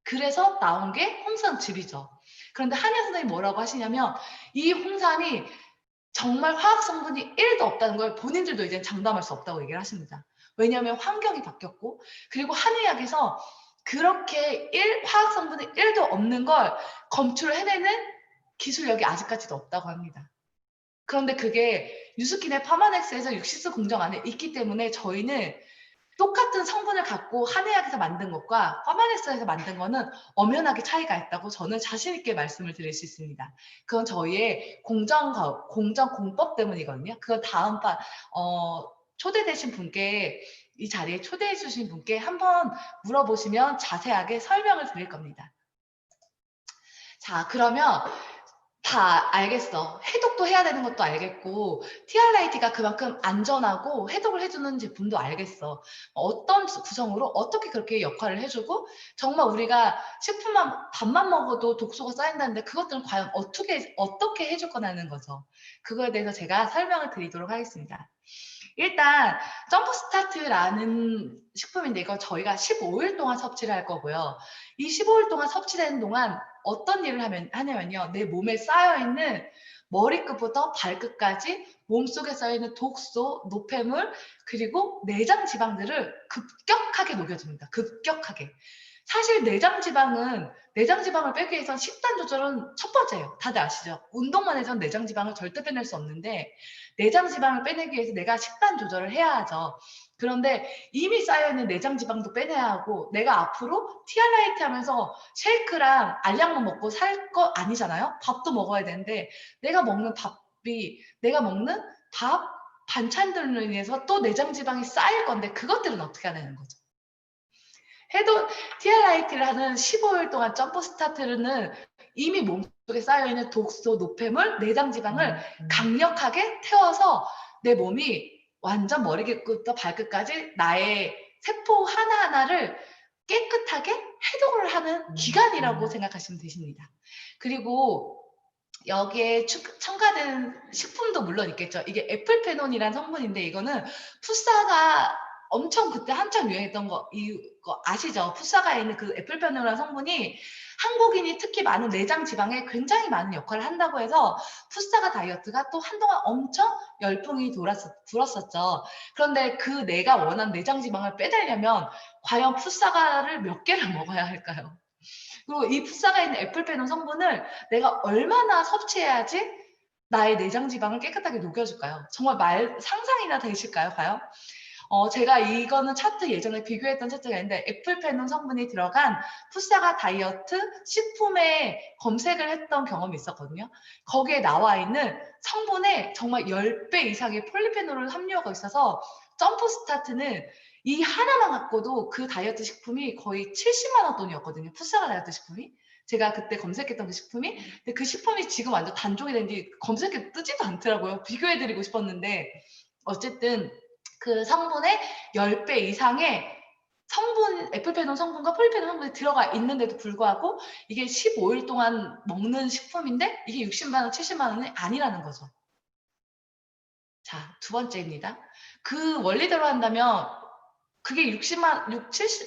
그래서 나온 게 홍삼즙이죠. 그런데 한의사 선생님이 뭐라고 하시냐면 이 홍삼이 정말 화학 성분이 1도 없다는 걸 본인들도 이제 장담할 수 없다고 얘기를 하십니다. 왜냐하면 환경이 바뀌었고 그리고 한의학에서 그렇게 화학 성분이 1도 없는 걸 검출을 해내는 기술력이 아직까지도 없다고 합니다. 그런데 그게 뉴스킨의 파마넥스에서 육시스 공정 안에 있기 때문에 저희는 똑같은 성분을 갖고 한의학에서 만든 것과 파마넥스에서 만든 거는 엄연하게 차이가 있다고 저는 자신 있게 말씀을 드릴 수 있습니다. 그건 저희의 공정공법 때문이거든요. 그건 다음 초대되신 분께 이 자리에 초대해 주신 분께 한번 물어보시면 자세하게 설명을 드릴 겁니다. 자, 그러면 다 알겠어. 해독도 해야 되는 것도 알겠고 티알라이트가 그만큼 안전하고 해독을 해주는 제품도 알겠어. 어떤 구성으로 어떻게 그렇게 역할을 해주고 정말 우리가 식품만 밥만 먹어도 독소가 쌓인다는데 그것들은 과연 어떻게 해줄 거냐는 거죠. 그거에 대해서 제가 설명을 드리도록 하겠습니다. 일단 점프스타트라는 식품인데 이거 저희가 15일 동안 섭취를 할 거고요. 이 15일 동안 섭취되는 동안 어떤 일을 하냐면요. 내 몸에 쌓여있는 머리끝부터 발끝까지 몸속에 쌓여있는 독소, 노폐물, 그리고 내장 지방들을 급격하게 녹여줍니다. 급격하게. 사실 내장 지방을 빼기 위해선 식단 조절은 첫 번째예요. 다들 아시죠? 운동만 해서는 내장 지방을 절대 빼낼 수 없는데 내장 지방을 빼내기 위해서 내가 식단 조절을 해야 하죠. 그런데 이미 쌓여있는 내장 지방도 빼내야 하고 내가 앞으로 티알라이트 하면서 쉐이크랑 알약만 먹고 살 거 아니잖아요. 밥도 먹어야 되는데 내가 먹는 밥 반찬들로 인해서 또 내장 지방이 쌓일 건데 그것들은 어떻게 해야 되는 거죠? 티알라이트를 하는 15일 동안 점프 스타트는 이미 몸속에 쌓여있는 독소, 노폐물, 내장 지방을 강력하게 태워서 내 몸이 완전 머리끝부터 발끝까지 나의 세포 하나하나를 깨끗하게 해독을 하는 기간이라고 생각하시면 되십니다. 그리고 여기에 첨가된 식품도 물론 있겠죠. 이게 애플페논이라는 성분인데 이거는 풋사가 엄청 그때 한창 유행했던 이거 아시죠? 풋사가에 있는 그 애플페논이라는 성분이 한국인이 특히 많은 내장 지방에 굉장히 많은 역할을 한다고 해서 풋사가 다이어트가 또 한동안 엄청 열풍이 불었었죠. 그런데 그 내가 원하는 내장 지방을 빼내려면 과연 풋사가를 몇 개를 먹어야 할까요? 그리고 이 풋사가 있는 애플페논 성분을 내가 얼마나 섭취해야지 나의 내장 지방을 깨끗하게 녹여줄까요? 정말 상상이나 되실까요, 과연? 제가 이거는 차트 예전에 비교했던 차트가 있는데 애플페논 성분이 들어간 풋사가 다이어트 식품에 검색을 했던 경험이 있었거든요. 거기에 나와 있는 성분에 정말 10배 이상의 폴리페놀을 함유하고 있어서 점프 스타트는 이 하나만 갖고도 그 다이어트 식품이 거의 70만 원 돈이었거든요. 풋사가 다이어트 식품이. 제가 그때 검색했던 그 식품이. 근데 그 식품이 지금 완전 단종이 된 뒤 검색해도 뜨지도 않더라고요. 비교해드리고 싶었는데 어쨌든 그 성분의 10배 이상의 애플페논 성분과 폴리페논 성분이 들어가 있는데도 불구하고 이게 15일 동안 먹는 식품인데 이게 60만 원, 70만 원이 아니라는 거죠. 자, 두 번째입니다. 그 원리대로 한다면 그게 70,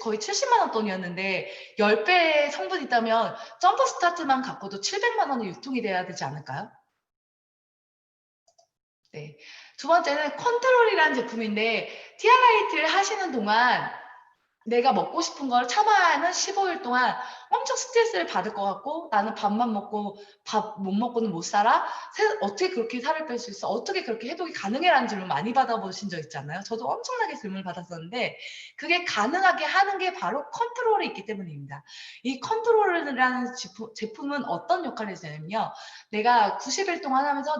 거의 70만 원 돈이었는데 10배의 성분이 있다면 점프 스타트만 갖고도 700만 원이 유통이 돼야 되지 않을까요? 네. 두 번째는 컨트롤이라는 제품인데 티알라이트를 하시는 동안 내가 먹고 싶은 걸 참아야 하는 15일 동안 엄청 스트레스를 받을 것 같고 나는 밥만 먹고 밥 못 먹고는 못 살아? 어떻게 그렇게 살을 뺄 수 있어? 어떻게 그렇게 해독이 가능해? 라는 질문 많이 받아보신 적 있지 않나요? 저도 엄청나게 질문을 받았었는데 그게 가능하게 하는 게 바로 컨트롤이 있기 때문입니다. 이 컨트롤이라는 제품은 어떤 역할을 해주냐면요. 내가 90일 동안 하면서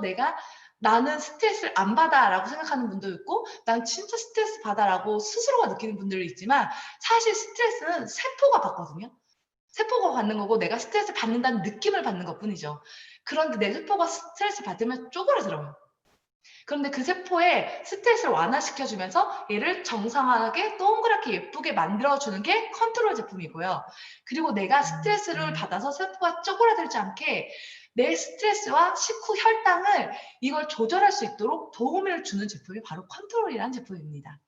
나는 스트레스를 안 받아라고 생각하는 분도 있고 난 진짜 스트레스 받아라고 스스로가 느끼는 분들이 있지만 사실 스트레스는 세포가 받거든요. 세포가 받는 거고 내가 스트레스 받는다는 느낌을 받는 것뿐이죠. 그런데 내 세포가 스트레스 받으면 쪼그라들어요. 그런데 그 세포에 스트레스를 완화시켜주면서 얘를 정상화하게 동그랗게 예쁘게 만들어주는 게 컨트롤 제품이고요. 그리고 내가 스트레스를 받아서 세포가 쪼그라들지 않게 내 스트레스와 식후 혈당을 이걸 조절할 수 있도록 도움을 주는 제품이 바로 컨트롤이라는 제품입니다.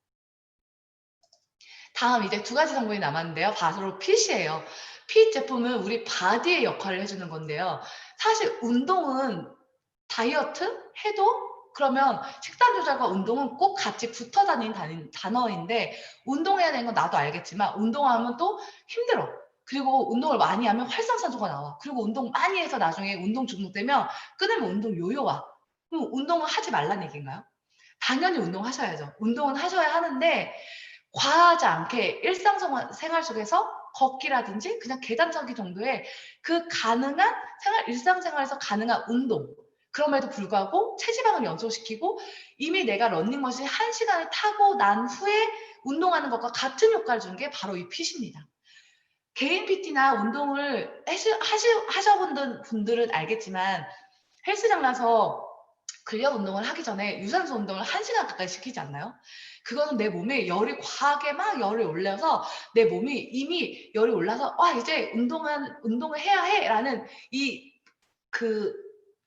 다음 이제 두 가지 성분이 남았는데요. 바로 핏이에요. 핏 제품은 우리 바디의 역할을 해주는 건데요. 사실 운동은 다이어트 해도 그러면 식단 조절과 운동은 꼭 같이 붙어 다니는 단어인데 운동해야 되는 건 나도 알겠지만 운동하면 또 힘들어. 그리고 운동을 많이 하면 활성산소가 나와. 그리고 운동 많이 해서 나중에 운동 중독되면 끊으면 운동 요요 와. 그럼 운동을 하지 말란 얘기인가요? 당연히 운동하셔야죠. 운동은 하셔야 하는데 과하지 않게 일상생활 속에서 걷기라든지 그냥 계단 차기 정도의 그 가능한 일상생활에서 가능한 운동. 그럼에도 불구하고 체지방을 연소시키고 이미 내가 러닝머신 1시간을 타고 난 후에 운동하는 것과 같은 효과를 주는 게 바로 이 핏입니다. 개인 PT나 운동을 하셔본 분들은 알겠지만 헬스장 가서 근력 운동을 하기 전에 유산소 운동을 1시간 가까이 시키지 않나요? 그거는 내 몸에 열이 과하게 막 열이 올라서 내 몸이 이미 열이 올라서 이제 운동을 해야 해라는 그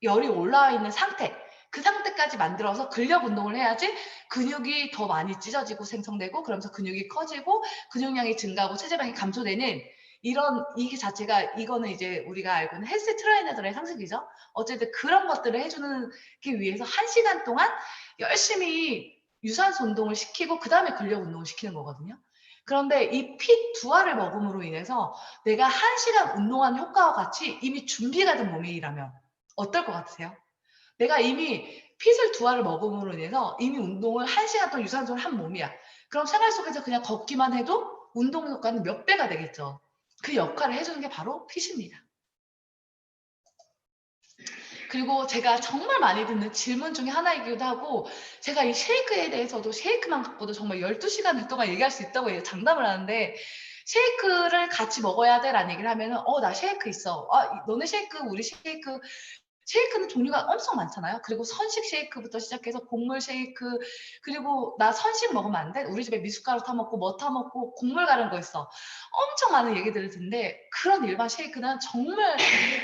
열이 올라와 있는 상태, 그 상태까지 만들어서 근력 운동을 해야지 근육이 더 많이 찢어지고 생성되고 그러면서 근육이 커지고 근육량이 증가하고 체지방이 감소되는 이게 자체가 이거는 이제 우리가 알고 있는 헬스 트레이너들의 상식이죠. 어쨌든 그런 것들을 해주기 위해서 1시간 동안 열심히 유산소 운동을 시키고 그 다음에 근력 운동을 시키는 거거든요. 그런데 이 핏 두 알을 먹음으로 인해서 내가 1시간 운동한 효과와 같이 이미 준비가 된 몸이라면 어떨 것 같으세요? 내가 이미 핏을 두 알을 먹음으로 인해서 이미 운동을 1시간 동안 유산소를 한 몸이야. 그럼 생활 속에서 그냥 걷기만 해도 운동 효과는 몇 배가 되겠죠. 그 역할을 해주는 게 바로 핏입니다. 그리고 제가 정말 많이 듣는 질문 중에 하나이기도 하고 제가 이 쉐이크에 대해서도 쉐이크만 갖고도 정말 12시간 동안 얘기할 수 있다고 장담을 하는데 쉐이크를 같이 먹어야 돼 라는 얘기를 하면은 나 쉐이크 있어. 너네 쉐이크 우리 쉐이크는 종류가 엄청 많잖아요. 그리고 선식 쉐이크부터 시작해서 곡물 쉐이크 그리고 나 선식 먹으면 안 돼? 우리 집에 미숫가루 타먹고 뭐 타먹고 곡물 가른 거 있어. 엄청 많은 얘기들을 듣는데 그런 일반 쉐이크는 정말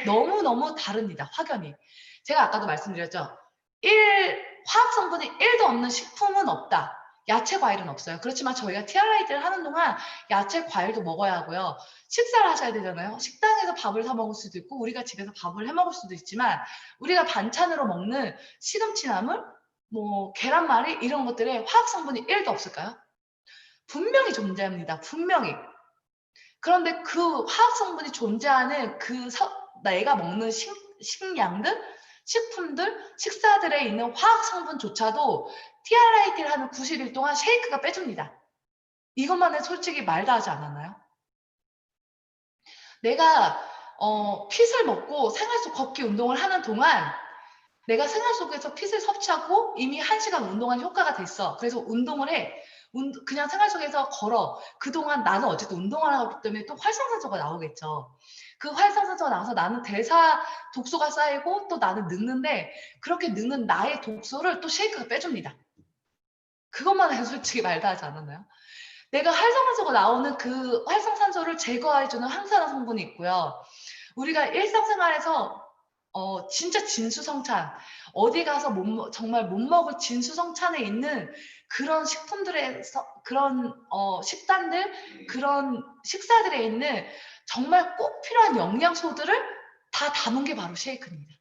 너무너무 다릅니다. 확연히. 제가 아까도 말씀드렸죠. 화학 성분이 1도 없는 식품은 없다. 야채, 과일은 없어요. 그렇지만 저희가 TRI들을 하는 동안 야채, 과일도 먹어야 하고요. 식사를 하셔야 되잖아요. 식당에서 밥을 사 먹을 수도 있고 우리가 집에서 밥을 해 먹을 수도 있지만 우리가 반찬으로 먹는 시금치나물, 뭐 계란말이 이런 것들에 화학 성분이 1도 없을까요? 분명히 존재합니다. 분명히. 그런데 그 화학 성분이 존재하는 내가 먹는 식량들, 식품들, 식사들에 있는 화학 성분조차도 TRIT를 하는 90일 동안 쉐이크가 빼줍니다. 이것만 해도 솔직히 말도 하지 않았나요? 내가 핏을 먹고 생활 속 걷기 운동을 하는 동안 내가 생활 속에서 핏을 섭취하고 이미 1시간 운동한 효과가 됐어. 그래서 운동을 해. 그냥 생활 속에서 걸어. 그동안 나는 어쨌든 운동을 하기 때문에 또 활성산소가 나오겠죠. 그 활성산소가 나와서 나는 독소가 쌓이고 또 나는 늙는데 그렇게 늙는 나의 독소를 또 쉐이크가 빼줍니다. 그것만 해도 솔직히 말도 하지 않았나요? 내가 활성산소가 나오는 그 활성산소를 제거해주는 항산화 성분이 있고요. 우리가 일상생활에서 진짜 진수성찬, 어디 가서 정말 못 먹을 진수성찬에 있는 그런 식품들에서, 그런 식단들, 그런 식사들에 있는 정말 꼭 필요한 영양소들을 다 담은 게 바로 쉐이크입니다.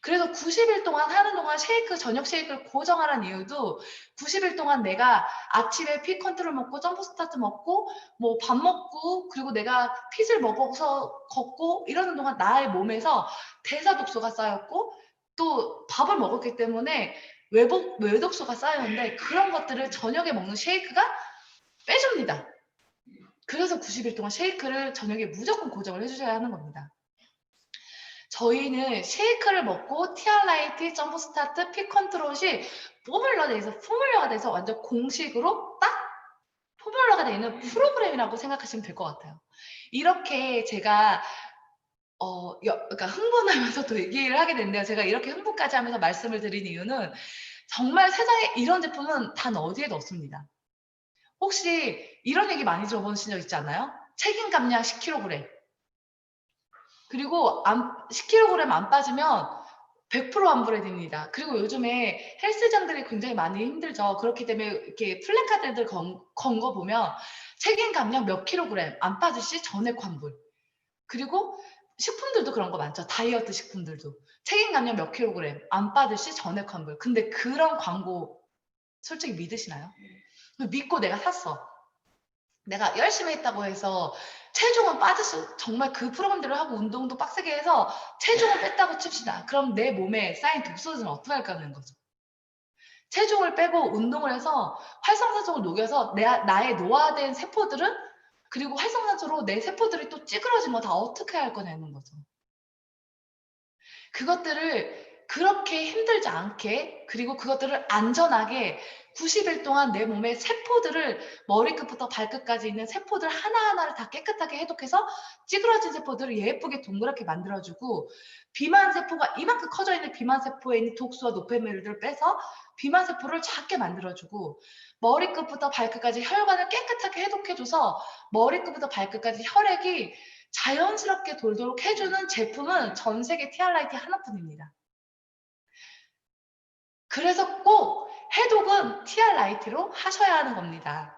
그래서 90일 동안 하는 동안 저녁 쉐이크를 고정하라는 이유도 90일 동안 내가 아침에 피 컨트롤 먹고 점프 스타트 먹고 뭐 밥 먹고 그리고 내가 핏을 먹어서 걷고 이러는 동안 나의 몸에서 대사 독소가 쌓였고 또 밥을 먹었기 때문에 외독소가 쌓였는데 그런 것들을 저녁에 먹는 쉐이크가 빼줍니다. 그래서 90일 동안 쉐이크를 저녁에 무조건 고정을 해주셔야 하는 겁니다. 저희는 쉐이크를 먹고 티알라이트, 점프스타트, 피 컨트롤이 포뮬러가 돼서 완전 공식으로 딱 포뮬러가 되어 있는 프로그램이라고 생각하시면 될 것 같아요. 이렇게 제가 그러니까 흥분하면서 또 얘기를 하게 됐는데요. 제가 이렇게 흥분까지 하면서 말씀을 드린 이유는 정말 세상에 이런 제품은 단 어디에도 없습니다. 혹시 이런 얘기 많이 들어보신 적 있지 않나요? 책임 감량 10kg. 그리고 10kg 안 빠지면 100% 환불해드립니다. 그리고 요즘에 헬스장들이 굉장히 많이 힘들죠. 그렇기 때문에 이렇게 플래카드들 건 거 보면 책임 감량 몇 킬로그램 안 빠지시 전액 환불. 그리고 식품들도 그런 거 많죠. 다이어트 식품들도. 책임 감량 몇 킬로그램 안 빠지시 전액 환불. 근데 그런 광고 솔직히 믿으시나요? 믿고 내가 샀어. 내가 열심히 했다고 해서 체중은 정말 그 프로그램대로 하고 운동도 빡세게 해서 체중을 뺐다고 칩시다. 그럼 내 몸에 쌓인 독소는 어떻게 할까는 거죠. 체중을 빼고 운동을 해서 활성산소를 녹여서 나의 노화된 세포들은 그리고 활성산소로 내 세포들이 또 찌그러진 거 다 어떻게 할 거냐는 거죠. 그것들을 그렇게 힘들지 않게 그리고 그것들을 안전하게 90일 동안 내 몸의 세포들을 머리끝부터 발끝까지 있는 세포들 하나하나를 다 깨끗하게 해독해서 찌그러진 세포들을 예쁘게 동그랗게 만들어주고 비만 세포가 이만큼 커져 있는 비만 세포에 있는 독소와 노폐물들을 빼서 비만 세포를 작게 만들어주고 머리끝부터 발끝까지 혈관을 깨끗하게 해독해줘서 머리끝부터 발끝까지 혈액이 자연스럽게 돌도록 해주는 제품은 전 세계 티알라이트 하나뿐입니다. 그래서 꼭 해독은 티알라이트로 하셔야 하는 겁니다.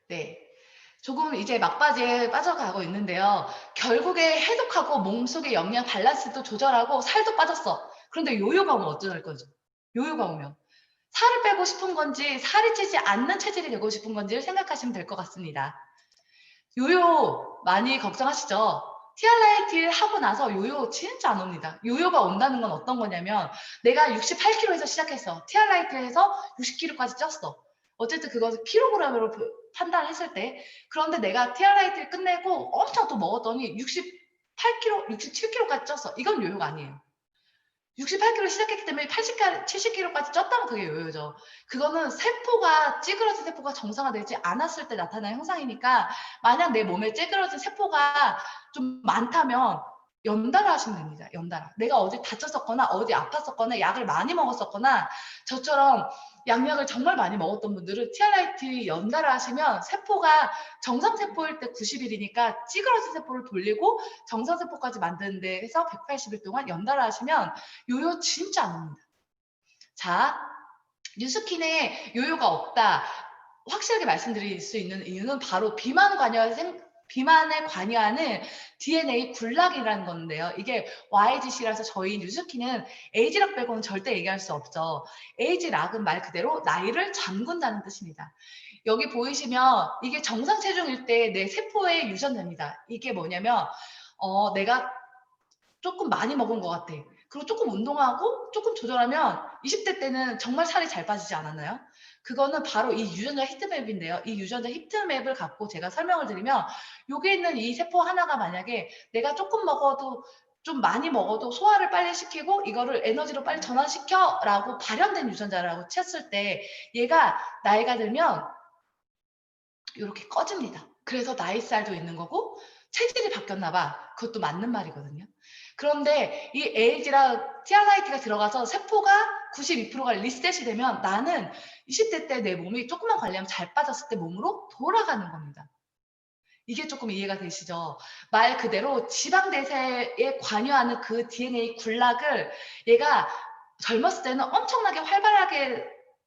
네. 조금 이제 막바지에 빠져가고 있는데요. 결국에 해독하고 몸속의 영양 밸런스도 조절하고 살도 빠졌어. 그런데 요요가 오면 어쩔 거죠? 요요가 오면. 살을 빼고 싶은 건지 살이 찌지 않는 체질이 되고 싶은 건지를 생각하시면 될 것 같습니다. 요요 많이 걱정하시죠? 티알라이트를 하고 나서 요요 진짜 안 옵니다. 요요가 온다는 건 어떤 거냐면 내가 68kg에서 시작했어. 티알라이트에서 60kg까지 쪘어. 어쨌든 그것을 킬로그램으로 판단했을 때 그런데 내가 티알라이트를 끝내고 엄청 또 먹었더니 68kg, 67kg까지 쪘어. 이건 요요가 아니에요. 68kg 시작했기 때문에 70kg까지 쪘다면 그게 요요죠. 그거는 찌그러진 세포가 정상화되지 않았을 때 나타나는 현상이니까 만약 내 몸에 찌그러진 세포가 좀 많다면 연달아 하시면 됩니다. 연달아. 내가 어디 다쳤었거나 어디 아팠었거나 약을 많이 먹었었거나 저처럼 양약을 정말 많이 먹었던 분들은 티알라이트 연달아 하시면 세포가 정상세포일 때 90일이니까 찌그러진 세포를 돌리고 정상세포까지 만드는데 해서 180일 동안 연달아 하시면 요요 진짜 안 옵니다. 자, 뉴스킨에 요요가 없다. 확실하게 말씀드릴 수 있는 이유는 바로 비만에 관여하는 DNA 군락이라는 건데요. 이게 YGC라서 저희 뉴스킨은 에이지락 빼고는 절대 얘기할 수 없죠. 에이지락은 말 그대로 나이를 잠근다는 뜻입니다. 여기 보이시면 이게 정상 체중일 때 내 세포에 유전됩니다. 이게 뭐냐면 내가 조금 많이 먹은 것 같아. 그리고 조금 운동하고 조금 조절하면 20대 때는 정말 살이 잘 빠지지 않았나요? 그거는 바로 이 유전자 히트맵인데요. 이 유전자 히트맵을 갖고 제가 설명을 드리면 여기 있는 이 세포 하나가 만약에 내가 조금 먹어도 좀 많이 먹어도 소화를 빨리 시키고 이거를 에너지로 빨리 전환시켜 라고 발현된 유전자라고 쳤을 때 얘가 나이가 들면 이렇게 꺼집니다. 그래서 나이살도 있는 거고 체질이 바뀌었나 봐. 그것도 맞는 말이거든요. 그런데 이 에이지랑 티알라이트가 들어가서 세포가 92%가 리셋이 되면 나는 20대 때 내 몸이 조금만 관리하면 잘 빠졌을 때 몸으로 돌아가는 겁니다. 이게 조금 이해가 되시죠? 말 그대로 지방 대사에 관여하는 그 DNA 군락을 얘가 젊었을 때는 엄청나게 활발하게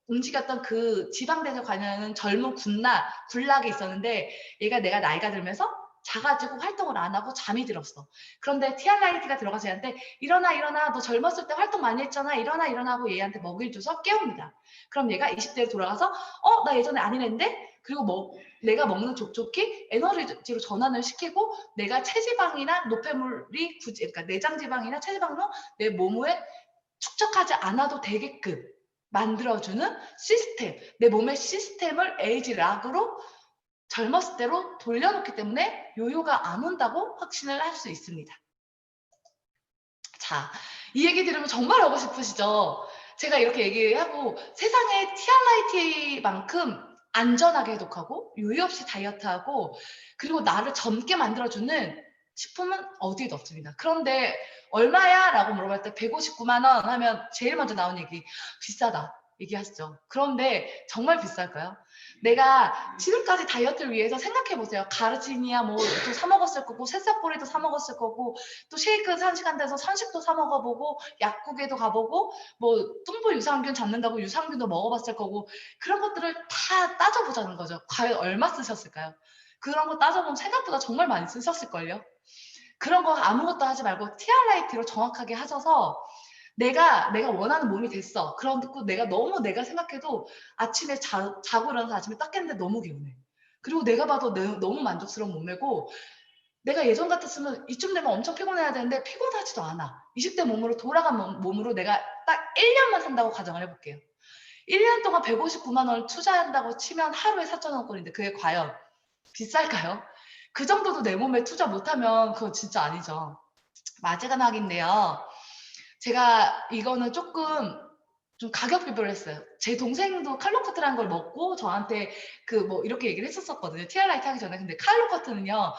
움직였던 그 지방 대사에 관여하는 젊은 군락이 있었는데 얘가 내가 나이가 들면서 자가지고 활동을 안 하고 잠이 들었어. 그런데 TRIT가 들어가서 얘한테 일어나 일어나 너 젊었을 때 활동 많이 했잖아 일어나 일어나 하고 얘한테 먹이를 줘서 깨웁니다. 그럼 얘가 20대로 돌아가서 나 예전에 안 이랬는데 그리고 내가 먹는 족족히 에너지로 전환을 시키고 내가 체지방이나 노폐물이 굳이 그러니까 내장 지방이나 체지방으로 내 몸에 축적하지 않아도 되게끔 만들어주는 시스템, 내 몸의 시스템을 에이지락으로 젊었을 때로 돌려놓기 때문에 요요가 안 온다고 확신을 할 수 있습니다. 자, 이 얘기 들으면 정말 하고 싶으시죠? 제가 이렇게 얘기하고 세상에 TRIT만큼 안전하게 해독하고 유해 없이 다이어트하고 그리고 나를 젊게 만들어주는 식품은 어디에도 없습니다. 그런데 얼마야? 라고 물어볼 때 159만 원 하면 제일 먼저 나온 얘기 비싸다 얘기하시죠. 그런데 정말 비쌀까요? 내가 지금까지 다이어트를 위해서 생각해보세요. 가르치니아 뭐 또 사 먹었을 거고 새싹보리도 사 먹었을 거고 또 쉐이크 산시간 돼서 산식도 사 먹어보고 약국에도 가보고 뭐 뚱보 유산균 잡는다고 유산균도 먹어봤을 거고 그런 것들을 다 따져보자는 거죠. 과연 얼마 쓰셨을까요? 그런 거 따져보면 생각보다 정말 많이 쓰셨을걸요. 그런 거 아무것도 하지 말고 TRIT로 정확하게 하셔서 내가 원하는 몸이 됐어. 그런고 내가 생각해도 아침에 자고 일어나서 아침에 딱 깼는데 너무 개운해. 그리고 내가 봐도 너무 만족스러운 몸매고 내가 예전 같았으면 이쯤 되면 엄청 피곤해야 되는데 피곤하지도 않아. 20대 몸으로 돌아간 몸으로 내가 딱 1년만 산다고 가정을 해볼게요. 1년 동안 159만 원을 투자한다고 치면 하루에 4,000원권인데 그게 과연 비쌀까요? 그 정도도 내 몸에 투자 못하면 그건 진짜 아니죠. 마지막인데요. 제가 이거는 조금 좀 가격 비교를 했어요. 제 동생도 칼로커트라는 걸 먹고 저한테 이렇게 얘기를 했었거든요. TRIT 하기 전에. 근데 칼로커트는요,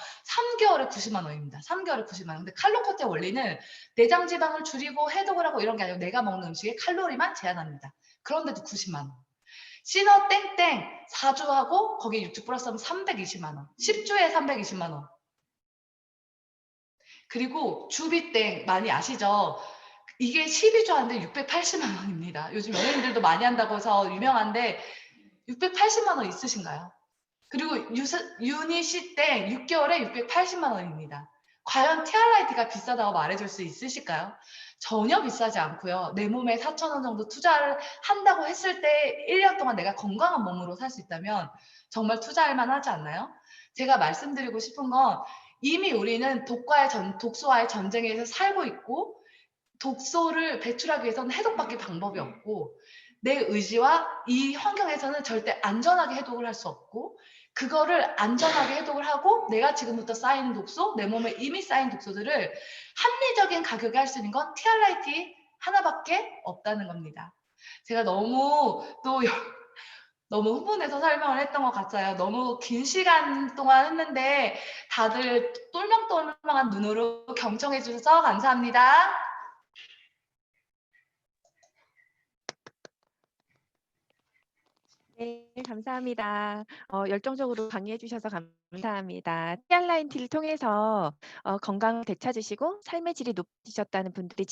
3개월에 90만 원입니다. 3개월에 90만 원. 근데 칼로커트의 원리는 내장 지방을 줄이고 해독을 하고 이런 게 아니고 내가 먹는 음식에 칼로리만 제한합니다. 그런데도 90만 원. 시너 땡땡 4주 하고 거기에 6주 플러스하면 320만 원. 10주에 320만 원. 그리고 주비땡 많이 아시죠? 이게 12주 하는데 680만 원입니다. 요즘 연예인들도 많이 한다고 해서 유명한데 680만 원 있으신가요? 그리고 유니시 땡 6개월에 680만 원입니다. 과연 TRIT가 비싸다고 말해줄 수 있으실까요? 전혀 비싸지 않고요. 내 몸에 4,000원 정도 투자를 한다고 했을 때 1년 동안 내가 건강한 몸으로 살 수 있다면 정말 투자할 만하지 않나요? 제가 말씀드리고 싶은 건 이미 우리는 독소와의 전쟁에서 살고 있고 독소를 배출하기 위해서는 해독밖에 방법이 없고 내 의지와 이 환경에서는 절대 안전하게 해독을 할 수 없고 그거를 안전하게 해독을 하고 내가 지금부터 쌓이는 독소, 내 몸에 이미 쌓인 독소들을 합리적인 가격에 할 수 있는 건 TRIT 하나밖에 없다는 겁니다. 제가 너무 흥분해서 설명을 했던 것 같아요. 너무 긴 시간 동안 했는데 다들 똘망똘망한 눈으로 경청해 주셔서 감사합니다. 네, 감사합니다. 열정적으로 강의해 주셔서 감사합니다. TR라인T를 통해서 건강을 되찾으시고 삶의 질이 높아지셨다는 분들이